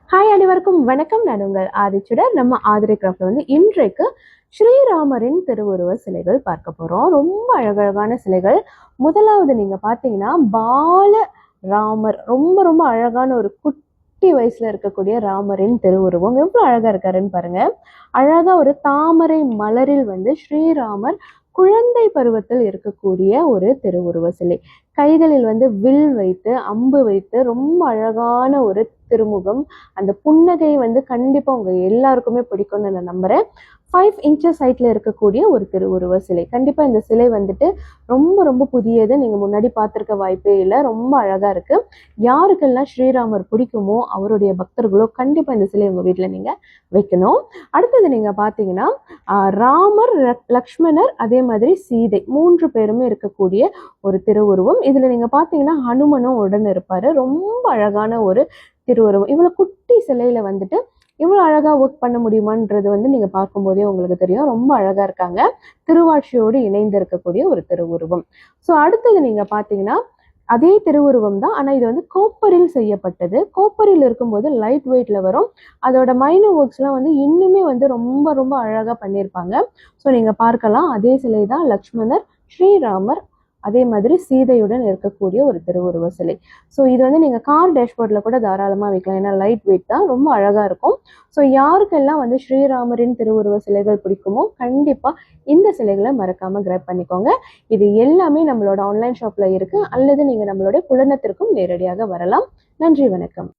Hi அனைவருக்கும் வணக்கம். நான் உங்கள் ஆதிச்சுடர். நம்ம ஆதிரை கிராஃப்ட்ல இன்றைக்கு ஸ்ரீராமரின் திருவுருவ சிலைகள் பார்க்க போறோம். ரொம்ப அழகழகான சிலைகள். முதலாவது நீங்க பாத்தீங்கன்னா பால ராமர், ரொம்ப ரொம்ப அழகான ஒரு குட்டி வயசுல இருக்கக்கூடிய ராமரின் திருவுருவம் எவ்வளவு அழகா இருக்காருன்னு பாருங்க. அழகா ஒரு தாமரை மலரில் ஸ்ரீராமர் குழந்தை பருவத்தில் இருக்கக்கூடிய ஒரு திருவுருவ சிலை. கைகளில் வில் வைத்து அம்பு வைத்து ரொம்ப அழகான ஒரு திருமுகம். அந்த புன்னகை கண்டிப்பா உங்க எல்லாருக்குமே பிடிக்கும்னு நான் நம்புறேன். 5 inches ஹைட்ல இருக்கக்கூடிய ஒரு திருவுருவ சிலை. கண்டிப்பா இந்த சிலை ரொம்ப ரொம்ப புதியது. நீங்க முன்னாடி பார்த்திருக்க வாய்ப்பே இல்லை. ரொம்ப அழகா இருக்கு. யாருக்கெல்லாம் ஸ்ரீராமர் பிடிக்குமோ அவருடைய பக்தர்களோ கண்டிப்பா இந்த சிலை உங்க வீட்டுல நீங்க வைக்கணும். அடுத்தது நீங்க பாத்தீங்கன்னா ராமர், லக்ஷ்மணர், அதே மாதிரி சீதை 3 பேருமே இருக்கக்கூடிய ஒரு திருவுருவம். இதுல நீங்க பாத்தீங்கன்னா ஹனுமனும் உடன் இருப்பாரு. ரொம்ப அழகான ஒரு திருவுருவம். இவ்வளவு குட்டி சிலையில இவ்வளவு அழகா ஒர்க் பண்ண முடியுமான்றது நீங்க பார்க்கும்போதே உங்களுக்கு தெரியும். ரொம்ப அழகா இருக்காங்க. திருவாட்சியோடு இணைந்து இருக்கக்கூடிய ஒரு திருவுருவம். சோ அடுத்தது நீங்க பாத்தீங்கன்னா அதே திருவுருவம் தான், ஆனா இது கோப்பரில் செய்யப்பட்டது. கோப்பரில் இருக்கும்போது லைட் வெயிட்ல வரும். அதோட மைனர் ஒர்க்ஸ் எல்லாம் இன்னுமே ரொம்ப ரொம்ப அழகா பண்ணியிருப்பாங்க. ஸோ நீங்க பார்க்கலாம். அதே சிலை தான் லக்ஷ்மணர், ஸ்ரீராமர், அதே மாதிரி சீதையுடன் இருக்கக்கூடிய ஒரு திருவுருவ சிலை. ஸோ இது நீங்க கார் டேஷ்போர்ட்ல கூட தாராளமா வைக்கலாம். ஏன்னா லைட் வெயிட் தான், ரொம்ப அழகா இருக்கும். ஸோ யாருக்கெல்லாம் ஸ்ரீராமரின் திருவுருவ சிலைகள் பிடிக்குமோ கண்டிப்பா இந்த சிலைகளை மறக்காம கிராப் பண்ணிக்கோங்க. இது எல்லாமே நம்மளோட ஆன்லைன் ஷாப்ல இருக்கு, அல்லது நீங்க நம்மளுடைய புலனத்திற்கும் நேரடியாக வரலாம். நன்றி, வணக்கம்.